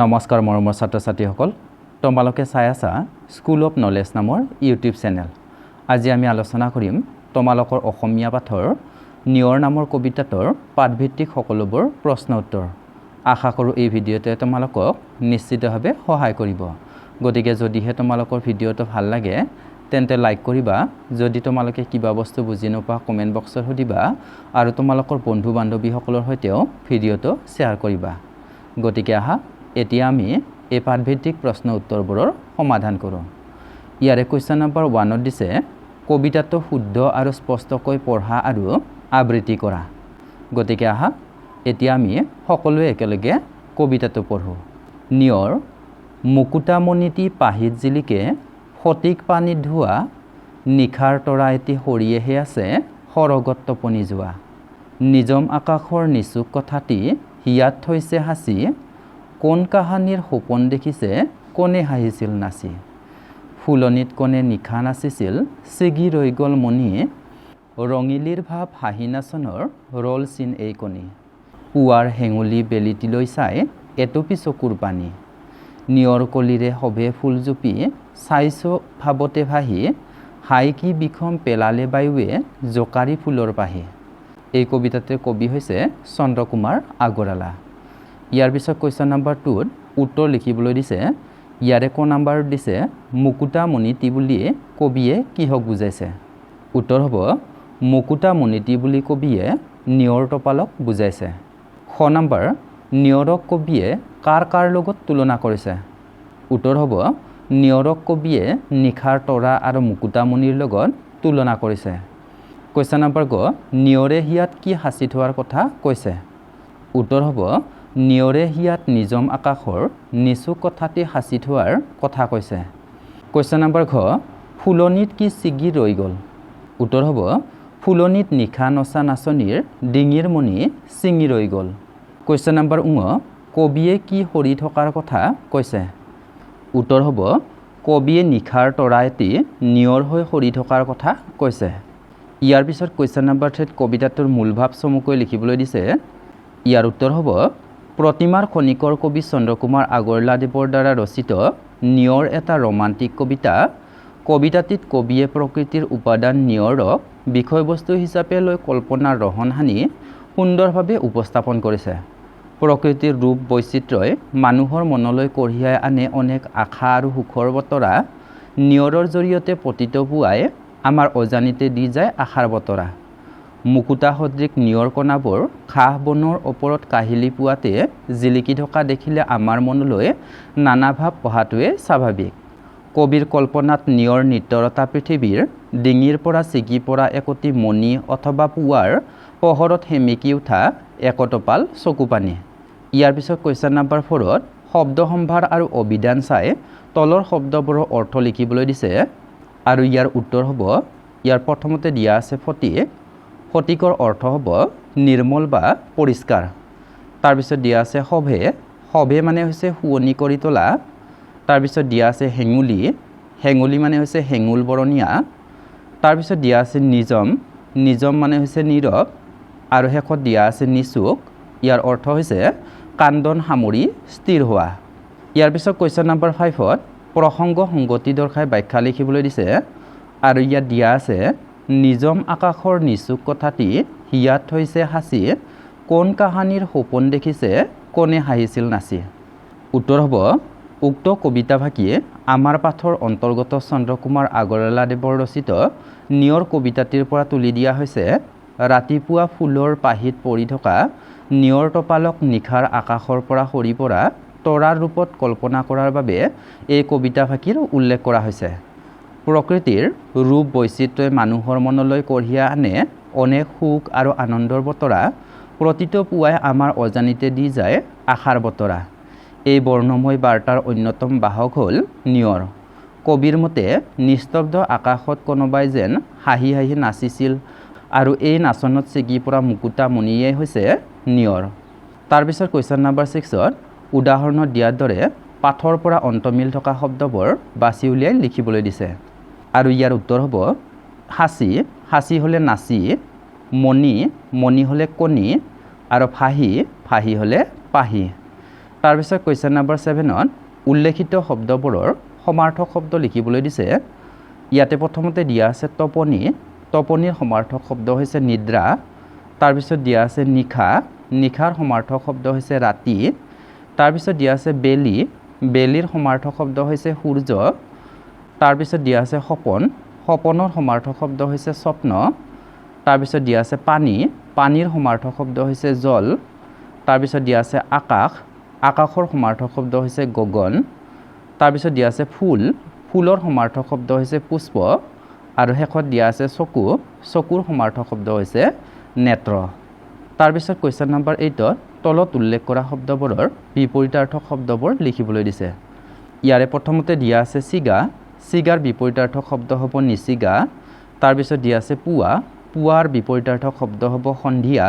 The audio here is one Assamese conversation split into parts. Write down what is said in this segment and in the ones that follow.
নমস্কাৰ মৰমৰ ছাত্ৰ ছাত্ৰীসকল, তোমালোকে চাই আছা স্কুল অফ নলেজ নামৰ ইউটিউব চেনেল। আজি আমি আলোচনা কৰিম তোমালোকৰ অসমীয়া পাঠৰ নিয়ৰ নামৰ কবিতাটোৰ পাঠভিত্তিক সকলোবোৰ প্ৰশ্ন উত্তৰ। আশা কৰোঁ এই ভিডিঅ'টোৱে তোমালোকক নিশ্চিতভাৱে সহায় কৰিব। গতিকে যদিহে তোমালোকৰ ভিডিঅ'টো ভাল লাগে তেন্তে লাইক কৰিবা। যদি তোমালোকে কিবা বস্তু বুজি নোপোৱা কমেণ্ট বক্সত সুধিবা আৰু তোমালোকৰ বন্ধু বান্ধৱীসকলৰ সৈতেও ভিডিঅ'টো শ্বেয়াৰ কৰিবা। গতিকে আহা এতিয়া আমি এই পাঠভিত্তিক প্ৰশ্ন উত্তৰবোৰৰ সমাধান কৰোঁ। ইয়াৰে কুৱেশ্যন নম্বৰ 1ত দিছে কবিতাটো শুদ্ধ আৰু স্পষ্টকৈ পঢ়া আৰু আবৃত্তি কৰা। গতিকে আহা এতিয়া আমি সকলোৱে একেলগে কবিতাটো পঢ়োঁ। নিয়ৰ মুকুতামণিটি পাহিত জিলিকে, ফটিক পানীত ধোৱা, নিশাৰ তৰা এটি সৰিয়েহে আছে সৰগত টোপনি যোৱা। নিজম আকাশৰ নিচুক কথাটি হিয়াত থৈছে সাঁচি, কোন কাহানিৰ সপোন দেখিছে কোনে হাঁহিছিল নাচি। ফুলনিত কোনে নিশা নাচিছিল ছিগি ৰৈ গ'ল মণি, ৰঙিলীৰ ভাৱ হাঁহি নাচনৰ ৰল চিন এই কণী। পুৱাৰ হেঙুলি বেলিটিলৈ চাই এটুপি চকুৰ পানী, নিয়ৰ কলিৰে সভে ফুল জুপি চাইছো ভাৱতে ভাহি, হাই কি বিষম পেলালে বায়ুৱে জোকাৰি ফুলৰ পাহি। এই কবিতাটোৰ কবি হৈছে চন্দ্ৰকুমাৰ আগৰৱালা। ইয়াৰ পিছত কুৱেশ্যন নম্বৰ 2ত উত্তৰ লিখিবলৈ দিছে। ইয়াৰে ক নাম্বাৰত দিছে মুকুতামণিটি বুলি কবিয়ে কিহক বুজাইছে। উত্তৰ হ'ব মুকুতামণিটি বুলি কবিয়ে নিয়ৰ টোপালক বুজাইছে। খ নম্বৰ নিয়ৰক কবিয়ে কাৰ কাৰ লগত তুলনা কৰিছে। উত্তৰ হ'ব নিয়ৰক কবিয়ে নিশাৰ তৰা আৰু মুকুতামণিৰ লগত তুলনা কৰিছে। কুৱেশ্যন নম্বৰ গ নিয়ৰে হিয়াত কি সাঁচি থোৱাৰ কথা কৈছে। উত্তৰ হ'ব নিয়ৰে হিয়াত নিজম আকাশৰ নিচুক কথাটি সাঁচি থোৱাৰ কথা কৈছে। কুৱেশ্যন নম্বৰ ঘ ফুলনিত কি ছিগি ৰৈ গ'ল। উত্তৰ হ'ব ফুলনিত নিশা নচা নাচনীৰ ডিঙিৰ মণি ছিঙি ৰৈ গ'ল। কুৱেশ্যন নম্বৰ ঙ কবিয়ে কি সৰি থকাৰ কথা কৈছে। উত্তৰ হ'ব কবিয়ে নিশাৰ তৰা এটি নিয়ৰ হৈ সৰি থকাৰ কথা কৈছে। ইয়াৰ পিছত কুৱেশ্যন নম্বৰ 3ত কবিতাটোৰ মূল ভাৱ চমুকৈ লিখিবলৈ দিছে। ইয়াৰ উত্তৰ হ'ব প্ৰতিমাৰ খনিকৰ কবি চন্দ্ৰকুমাৰ আগৰৱালাদেৱৰ দ্বাৰা ৰচিত নিয়ৰ এটা ৰোমান্টিক কবিতা। কবিতাটিত কবিয়ে প্ৰকৃতিৰ উপাদান নিয়ৰক বিষয়বস্তু হিচাপে লৈ কল্পনাৰ ৰহণ সানি সুন্দৰভাৱে উপস্থাপন কৰিছে। প্ৰকৃতিৰ ৰূপ বৈচিত্ৰ্যই মানুহৰ মনলৈ কঢ়িয়াই আনে অনেক আশা আৰু সুখৰ বতৰা। নিয়ৰৰ জৰিয়তে প্ৰতিটো পুৱাই আমাৰ অজানিতে দি যায় আশাৰ বতৰা। মুকুতা সদৃশ নিয়ৰ কণাবোৰ ঘাঁহ বনৰ ওপৰত কাহিলি পোৱাতে জিলিকি থকা দেখিলে আমাৰ মনলৈ নানা ভাৱ অহাটোৱে স্বাভাৱিক। কবিৰ কল্পনাত নিয়ৰ নিতৰতা পৃথিৱীৰ ডিঙিৰ পৰা ছিগি পৰা একোটি মণি অথবা পুৱাৰ পোহৰত সেমেকি উঠা একটোপাল চকু পানী। ইয়াৰ পিছত কুৱেশ্যন নম্বৰ 4ত শব্দ সম্ভাৰ আৰু অভিধান চাই তলৰ শব্দবোৰৰ অৰ্থ লিখিবলৈ দিছে আৰু ইয়াৰ উত্তৰ হ'ব। ইয়াৰ প্ৰথমতে দিয়া আছে ফটিক। ফটিকৰ অৰ্থ হ'ব নিৰ্মল বা পৰিষ্কাৰ। তাৰপিছত দিয়া আছে সভে। সভে মানে হৈছে শুৱনি কৰি তোলা। তাৰপিছত দিয়া আছে হেঙুলি। হেঙুলি মানে হৈছে হেঙুল বৰণীয়া। তাৰপিছত দিয়া আছে নিজম। নিজম মানে হৈছে নীৰৱ। আৰু শেষত দিয়া আছে নিচুক। ইয়াৰ অৰ্থ হৈছে কান্দন সামৰি স্থিৰ হোৱা। ইয়াৰ পিছত কুৱেশ্যন নম্বৰ 5ত প্ৰসংগ সংগতি দৰ্শাই ব্যাখ্যা লিখিবলৈ দিছে আৰু ইয়াত দিয়া আছে নিজম আকাশৰ নিচুক কথাটি হিয়াত থৈছে সাঁচি, কোন কাহানিৰ সপোন দেখিছে কোনে হাঁহিছিল নাচি। উত্তৰ হ'ব উক্ত কবিতাভাগিয়ে আমাৰ পাঠৰ অন্তৰ্গত চন্দ্ৰকুমাৰ আগৰৱালাদেৱৰ ৰচিত নিয়ৰ কবিতাটিৰ পৰা তুলি দিয়া হৈছে। ৰাতিপুৱা ফুলৰ পাহিত পৰি থকা নিয়ৰ টোপালক নিশাৰ আকাশৰ পৰা সৰি পৰা তৰাৰ ৰূপত কল্পনা কৰাৰ বাবে এই কবিতাভাগিৰ উল্লেখ কৰা হৈছে। প্ৰকৃতিৰ ৰূপ বৈচিত্ৰ্যই মানুহৰ মনলৈ কঢ়িয়াই আনে অনেক সুখ আৰু আনন্দৰ বতৰা। প্ৰতিটো পুৱাই আমাৰ অজানিতে দি যায় আশাৰ বতৰা। এই বৰ্ণময় বাৰ্তাৰ অন্যতম বাহক হ'ল নিয়ৰ। কবিৰ মতে নিস্তব্ধ আকাশত কোনোবাই যেন হাঁহি হাঁহি নাচিছিল আৰু এই নাচনত ছিগি পৰা মুকুতামণিয়েই হৈছে নিয়ৰ। তাৰপিছত কুৱেশ্যন নম্বৰ 6ত উদাহৰণত দিয়াৰ দৰে পাঠৰ পৰা অন্তমিল থকা শব্দবোৰ বাছি উলিয়াই লিখিবলৈ দিছে আৰু ইয়াৰ উত্তৰ হ'ব সাঁচি। সাঁচি হ'লে নাচি, মণি। মণি হ'লে কণী আৰু ফাহি। ফাহি হ'লে পাহি। তাৰপিছত কুৱেশ্যন নম্বৰ 7ত উল্লেখিত শব্দবোৰৰ সমাৰ্থক শব্দ লিখিবলৈ দিছে। ইয়াতে প্ৰথমতে দিয়া আছে তপনি, তপনিৰ সমাৰ্থক শব্দ হৈছে নিদ্ৰা। তাৰপিছত দিয়া আছে নিশা, নিশাৰ সমাৰ্থক শব্দ হৈছে ৰাতি। তাৰপিছত দিয়া আছে বেলি, বেলিৰ সমাৰ্থক শব্দ হৈছে সূৰ্য। তাৰপিছত দিয়া আছে সপোন, সপোনৰ সমাৰ্থক শব্দ হৈছে স্বপ্ন। তাৰপিছত দিয়া আছে পানী, পানীৰ সমাৰ্থক শব্দ হৈছে জল। তাৰপিছত দিয়া আছে আকাশ, আকাশৰ সমাৰ্থক শব্দ হৈছে গগন। তাৰপিছত দিয়া আছে ফুল, ফুলৰ সমাৰ্থক শব্দ হৈছে পুষ্প। আৰু শেষত দিয়া আছে চকু, চকুৰ সমাৰ্থক শব্দ হৈছে নেত্ৰ। তাৰপিছত কুৱেশ্যন নম্বৰ 8ত তলত উল্লেখ কৰা শব্দবোৰৰ বিপৰীতাৰ্থক শব্দবোৰ লিখিবলৈ দিছে। ইয়াৰে প্ৰথমতে দিয়া আছে চিগা, চিগাৰ বিপৰীতাৰ্থক শব্দ হ'ব নিচিগা। তাৰপিছত দিয়া আছে পুৱা, পুৱাৰ বিপৰীতাৰ্থক শব্দ হ'ব সন্ধিয়া।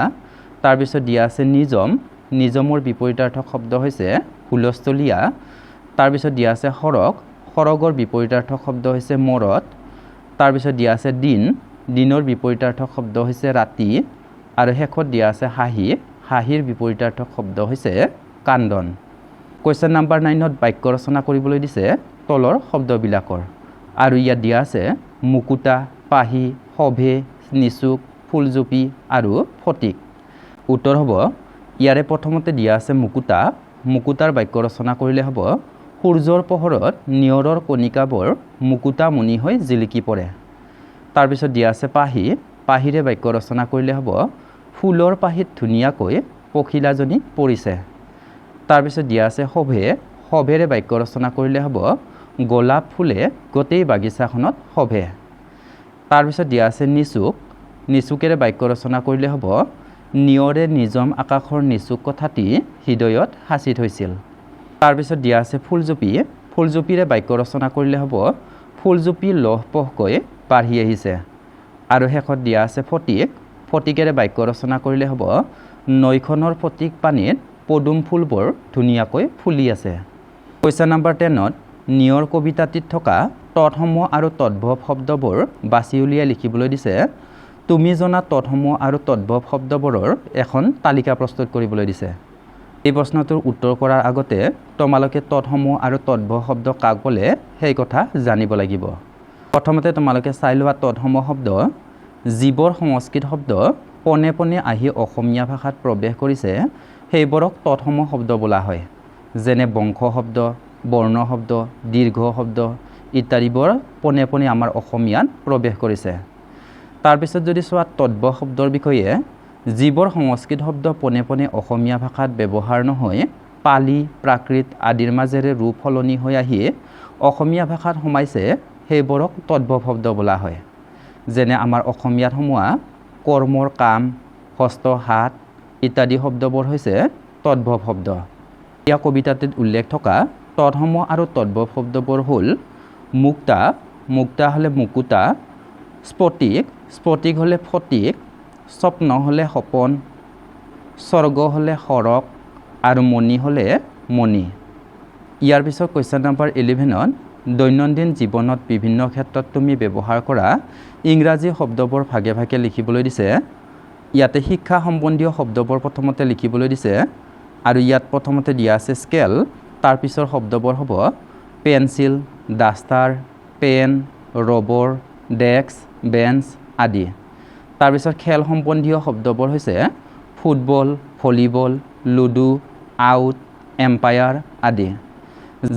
তাৰপিছত দিয়া আছে নিজম, নিজমৰ বিপৰীতাৰ্থক শব্দ হৈছে হুলস্থলীয়া। তাৰপিছত দিয়া আছে সৰগ, সৰগৰ বিপৰীতাৰ্থক শব্দ হৈছে মৰদ। তাৰপিছত দিয়া আছে দিন, দিনৰ বিপৰীতাৰ্থক শব্দ হৈছে ৰাতি। আৰু শেষত দিয়া আছে হাঁহি, হাঁহিৰ বিপৰীতাৰ্থক শব্দ হৈছে কান্দন। কুৱেশ্যন নম্বৰ 9ত বাক্য ৰচনা কৰিবলৈ দিছে তলৰ শব্দবিলাকৰ। আৰু ইয়াত দিয়া আছে মুকুতা, পাহি, সভে, নিচুক, ফুলজুপি আৰু ফটিক। উত্তৰ হ'ব ইয়াৰে প্ৰথমতে দিয়া আছে মুকুতা, মুকুতাৰ বাক্য ৰচনা কৰিলে হ'ব সূৰ্যৰ পোহৰত নিয়ৰৰ কণিকাবোৰ মুকুতা মণি হৈ জিলিকি পৰে। তাৰপিছত দিয়া আছে পাহি, পাহিৰে বাক্য ৰচনা কৰিলে হ'ব ফুলৰ পাহিত ধুনীয়াকৈ পখিলাজনী পৰিছে। তাৰপিছত দিয়া আছে সভে, সভেৰে বাক্য ৰচনা কৰিলে হ'ব গোলাপ ফুলে গোটেই বাগিচাখনত শোভে। তাৰপিছত দিয়া আছে নিচুক, নিচুকেৰে বাক্য ৰচনা কৰিলে হ'ব নিয়ৰে নিজম আকাশৰ নিচুক কথাটি হৃদয়ত সাঁচি থৈছিল। তাৰপিছত দিয়া আছে ফুলজুপি, ফুলজুপিৰে বাক্য ৰচনা কৰিলে হ'ব ফুলজুপি লহপহকৈ বাঢ়ি আহিছে। আৰু শেষত দিয়া আছে ফটিক, ফটিকেৰে বাক্য ৰচনা কৰিলে হ'ব নৈখনৰ ফটিক পানীত পদুম ফুলবোৰ ধুনীয়াকৈ ফুলি আছে। কুৱেশ্যন নম্বৰ 10ত নিয়ৰ কবিতাটিত থকা তৎসমূহ আৰু তদ্ভৱ শব্দবোৰ বাছি উলিয়াই লিখিবলৈ দিছে। তুমি জনা তৎসমূহ আৰু তদ্ভৱ শব্দবোৰৰ এখন তালিকা প্ৰস্তুত কৰিবলৈ দিছে। এই প্ৰশ্নটোৰ উত্তৰ কৰাৰ আগতে তোমালোকে তৎসমূহ আৰু তদ্ভৱ শব্দ কাক বোলে সেই কথা জানিব লাগিব। প্ৰথমতে তোমালোকে চাই লোৱা তৎসমূহ শব্দ, যিবোৰ সংস্কৃত শব্দ পোনে পোনে আহি অসমীয়া ভাষাত প্ৰৱেশ কৰিছে সেইবোৰক তৎসমূহ শব্দ বোলা হয়। যেনে বংশ শব্দ, বৰ্ণ শব্দ, দীৰ্ঘ শব্দ ইত্যাদিবোৰ পোনে পোনে আমাৰ অসমীয়াত প্ৰৱেশ কৰিছে। তাৰপিছত যদি চোৱা তদ্ভৱ শব্দৰ বিষয়ে, যিবোৰ সংস্কৃত শব্দ পোনে পোনে অসমীয়া ভাষাত ব্যৱহাৰ নহয় পালি, প্ৰাকৃত আদিৰ মাজেৰে ৰূপ সলনি হৈ আহি অসমীয়া ভাষাত সোমাইছে সেইবোৰক তদ্ভৱ শব্দ বোলা হয়। যেনে আমাৰ অসমীয়াত সোমোৱা কৰ্মৰ কাম, হস্ত, হাত ইত্যাদি শব্দবোৰ হৈছে তদ্ভৱ শব্দ। ইয়াৰ কবিতাটিত উল্লেখ থকা তৎসমূহ আৰু তদ্ভৱ শব্দবোৰ হ'ল মুক্তা, মুক্তা হ'লে মুকুতা, স্ফটিক, স্ফটিক হ'লে ফটিক, স্বপ্ন হ'লে সপোন, স্বৰ্গ হ'লে সৰগ আৰু মণি হ'লে মণি। ইয়াৰ পিছত কুৱেশ্যন নম্বৰ 11ত দৈনন্দিন জীৱনত বিভিন্ন ক্ষেত্ৰত তুমি ব্যৱহাৰ কৰা ইংৰাজী শব্দবোৰ ভাগে ভাগে লিখিবলৈ দিছে। ইয়াতে শিক্ষা সম্বন্ধীয় শব্দবোৰ প্ৰথমতে লিখিবলৈ দিছে। আৰু ইয়াত প্ৰথমতে দিয়া আছে স্কেল, তাৰ পিছৰ শব্দবোৰ হ'ব pencil, duster, pen, rubber, desk, bench আদি। তাৰপিছত খেল সম্বন্ধীয় শব্দবোৰ হৈছে football, volleyball, ludo, out, umpire আদি।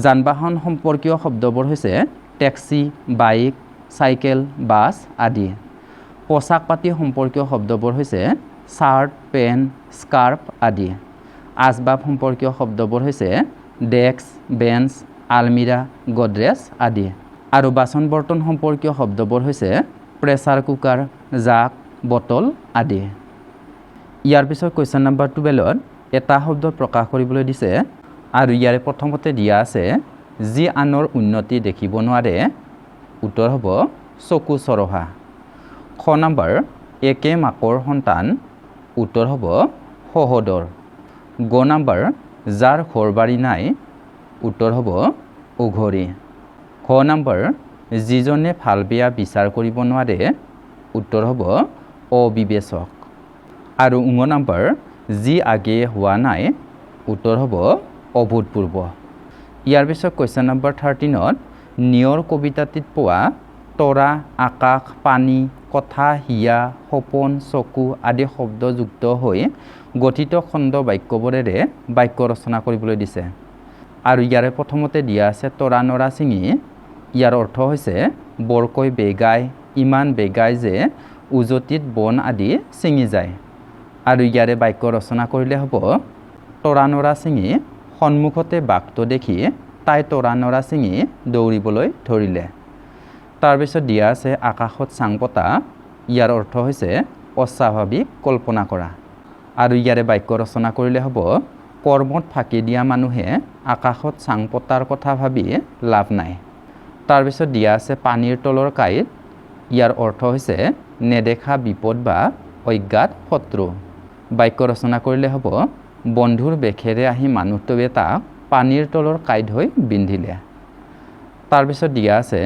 যান বাহন সম্পৰ্কীয় শব্দবোৰ হৈছে টেক্সি, বাইক, চাইকেল, বাছ আদি। পোচাক পাতি সম্পৰ্কীয় শব্দবোৰ হৈছে চাৰ্ট, পেণ্ট, স্কাৰ্ফ আদি। আচবাব সম্পৰ্কীয় শব্দবোৰ হৈছে ডেস্ক, বেঞ্চ, আলমিৰা, গডৰেজ আদি। আৰু বাচন বৰ্তন সম্পৰ্কীয় শব্দবোৰ হৈছে প্ৰেছাৰ কুকাৰ, জাক, বটল আদি। ইয়াৰ পিছত কুৱেশ্যন নম্বৰ 12ত এটা শব্দ প্ৰকাশ কৰিবলৈ দিছে। আৰু ইয়াৰে প্ৰথমতে দিয়া আছে যি আনৰ উন্নতি দেখিব নোৱাৰে। উত্তৰ হ'ব চকু চৰহা। খ নম্বৰ একে মাকৰ সন্তান। উত্তৰ হ'ব সহোদৰ। গ নম্বৰ যাৰ ঘৰ বাৰী নাই। উত্তৰ হ'ব উঘৰী। ঘ নম্বৰ যিজনে ভাল বেয়া বিচাৰ কৰিব নোৱাৰে। উত্তৰ হ'ব অবিবেচক। আৰু ঙ নম্বৰ যি আগেয়ে হোৱা নাই। উত্তৰ হ'ব অভূতপূৰ্ব। ইয়াৰ পিছত কুৱেশ্যন নম্বৰ 13ত নিয়ৰ কবিতাটিত পোৱা তৰা, আকাশ, পানী, কথা, হিয়া, সপোন, চকু আদি শব্দযুক্ত হৈ গঠিত খণ্ড বাক্যবোৰেৰে বাক্য ৰচনা কৰিবলৈ দিছে। আৰু ইয়াৰে প্ৰথমতে দিয়া আছে তৰা নৰা ছিঙি। ইয়াৰ অৰ্থ হৈছে বৰকৈ বেগাই, ইমান বেগাই যে উজতিত বন আদি ছিঙি যায়। আৰু ইয়াৰে বাক্য ৰচনা কৰিলে হ'ব তৰা নৰা ছিঙি সন্মুখতে বাঘটো দেখি তাই তৰা নৰা ছিঙি দৌৰিবলৈ ধৰিলে। তাৰপিছত দিয়া আছে আকাশত চাং পতা। ইয়াৰ অৰ্থ হৈছে অস্বাভাৱিক কল্পনা কৰা। আৰু ইয়াৰে বাক্য ৰচনা কৰিলে হ'ব কৰ্মত ফাঁকি দিয়া মানুহে আকাশত চাং পতাৰ কথা ভাবি লাভ নাই। তাৰপিছত দিয়া আছে পানীৰ তলৰ কাঁইট। ইয়াৰ অৰ্থ হৈছে নেদেখা বিপদ বা অজ্ঞাত শত্ৰু। বাক্য ৰচনা কৰিলে হ'ব বন্ধুৰ বেশেৰে আহি মানুহটোৱে তাক পানীৰ তলৰ কাঁইট হৈ বিন্ধিলে। তাৰপিছত দিয়া আছে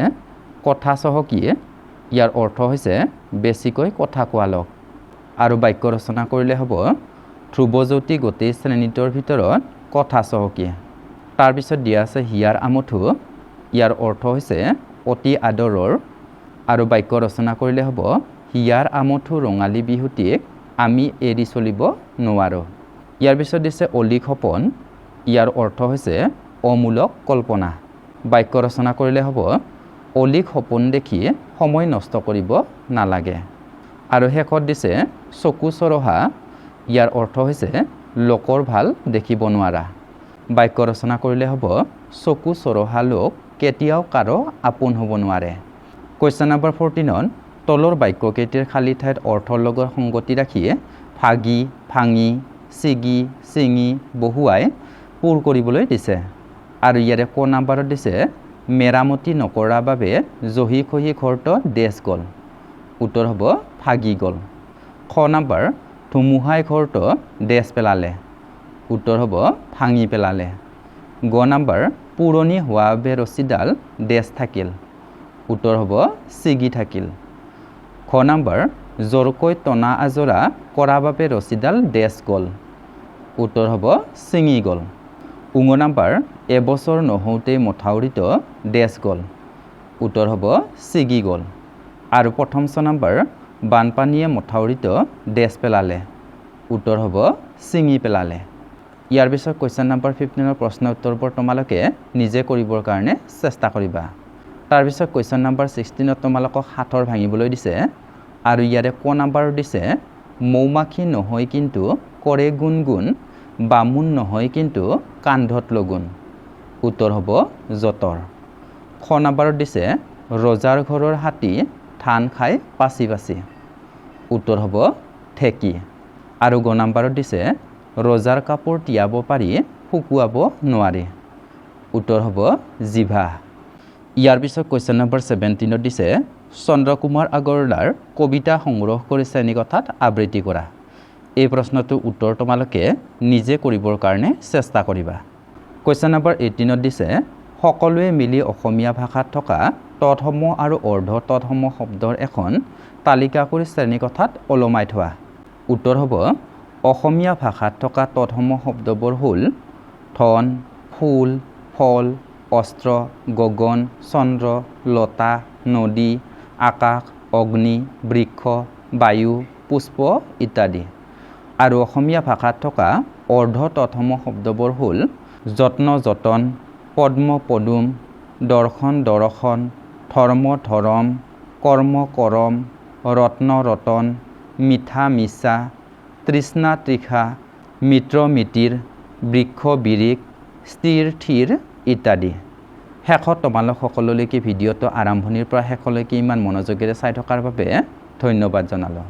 কথা চহকী। ইয়াৰ অৰ্থ হৈছে বেছিকৈ কথা কোৱা লোক। আৰু বাক্য ৰচনা কৰিলে হ'ব ধ্ৰুৱজ্যোতি গোটেই শ্ৰেণীটোৰ ভিতৰত কথা চহকী। তাৰপিছত দিয়া আছে হিয়াৰ আমঠু। ইয়াৰ অৰ্থ হৈছে অতি আদৰৰ। আৰু বাক্য ৰচনা কৰিলে হ'ব হিয়াৰ আমঠু ৰঙালী বিহুটিক আমি এৰি চলিব নোৱাৰোঁ। ইয়াৰ পিছত দিছে অলিক সপোন। ইয়াৰ অৰ্থ হৈছে অমূলক কল্পনা। বাক্য ৰচনা কৰিলে হ'ব অলিক সপোন দেখি সময় নষ্ট কৰিব নালাগে। আৰু শেষত দিছে চকু চৰহা। ইয়াৰ অৰ্থ হৈছে লোকৰ ভাল দেখিব নোৱাৰা। বাক্য ৰচনা কৰিলে হ'ব চকু চৰহা লোক কেতিয়াও কাৰো আপোন হ'ব নোৱাৰে। কুৱেশ্যন নম্বৰ 14ত তলৰ বাক্যকেইটিৰ খালী ঠাইত অৰ্থৰ লগত সংগতি ৰাখি ভাগি, ভাঙি, ছিগি, ছিঙি, বহুৱাই পূৰ কৰিবলৈ দিছে। আৰু ইয়াৰে ক নাম্বাৰত দিছে মেৰামতি নকৰা বাবে জহি খহি ঘৰটো ডেছ গ'ল। উত্তৰ হ'ব ভাগি গ'ল। খ নাম্বাৰ ধুমুহাই ঘৰটো ডেছ পেলালে। উত্তৰ হ'ব ভাঙি পেলালে। গ নাম্বাৰ পুৰণি হোৱা বাবে ৰছীডাল ডেছ থাকিল। উত্তৰ হ'ব ছিগি থাকিল। খ নাম্বাৰ জোৰকৈ টনা আজৰা কৰা বাবে ৰছীডাল ডেছ গ'ল। উত্তৰ হ'ব ছিঙি গ'ল। ঙ নাম্বাৰ এবছৰ নহওঁতেই মথাউৰিটো ডেছ গ'ল। উত্তৰ হ'ব ছিগি গ'ল। আৰু প্ৰথম ছ নাম্বাৰ বানপানীয়ে মথাউৰিটো ডেছ পেলালে। উত্তৰ হ'ব ছিঙি পেলালে। ইয়াৰ পিছত কুৱেশ্যন নম্বৰ 15ৰ প্ৰশ্ন উত্তৰবোৰ তোমালোকে নিজে কৰিবৰ কাৰণে চেষ্টা কৰিবা। তাৰপিছত কুৱেশ্যন নম্বৰ 16ত তোমালোকক সাঁথৰ ভাঙিবলৈ দিছে। আৰু ইয়াৰে ক নাম্বাৰ দিছে মৌমাখি নহয় কিন্তু কৰে গুণগুণ, বামুণ নহয় কিন্তু কান্ধত লগুণ। উত্তৰ হ'ব যঁতৰ। খ নাম্বাৰত দিছে ৰজাৰ ঘৰৰ হাতী ধান খাই পাচি পাচি। উত্তৰ হ'ব ঢেঁকী। আৰু গ নাম্বাৰত দিছে ৰজাৰ কাপোৰ তিয়াব পাৰি শুকুৱাব নোৱাৰি। উত্তৰ হ'ব জিভা। ইয়াৰ পিছত কুৱেশ্যন নম্বৰ 17ত দিছে চন্দ্ৰকুমাৰ আগৰৱালাৰ কবিতা সংগ্ৰহ কৰি শ্ৰেণীকোঠাত আবৃত্তি কৰা। এই প্ৰশ্নটোৰ উত্তৰ তোমালোকে নিজে কৰিবৰ কাৰণে চেষ্টা কৰিবা। কুৱেশ্যন নম্বৰ 18ত দিছে সকলোৱে মিলি অসমীয়া ভাষাত থকা তৎসম আৰু অৰ্ধ তৎসম শব্দৰ এখন তালিকা কৰি শ্ৰেণীকোঠাত ওলমাই থোৱা। উত্তৰ হ'ব অসমীয়া ভাষাত থকা তৎসম শব্দবোৰ হ'ল ধন, ফুল, ফল, অস্ত্ৰ, গগন, চন্দ্ৰ, লতা, নদী, আকাশ, অগ্নি, বৃক্ষ, বায়ু, পুষ্প ইত্যাদি। আৰু অসমীয়া ভাষাত থকা অৰ্ধ তৎসম শব্দবোৰ হ'ল যত্ন যতন, পদ্ম পদুম, দৰ্শন দৰ্শন, ধৰ্ম ধৰম, কৰ্ম কৰম, ৰত্ন ৰতন, মিঠা মিছা, তৃষ্ণা তৃষা, মিত্ৰ মিতিৰ, বৃক্ষ বিৰিখ, স্থিৰ থিৰ ইত্যাদি। শেষত তোমালোক সকলোলৈকে ভিডিঅ'টো আৰম্ভণিৰ পৰা শেষলৈকে ইমান মনোযোগেৰে চাই থকাৰ বাবে ধন্যবাদ জনালোঁ।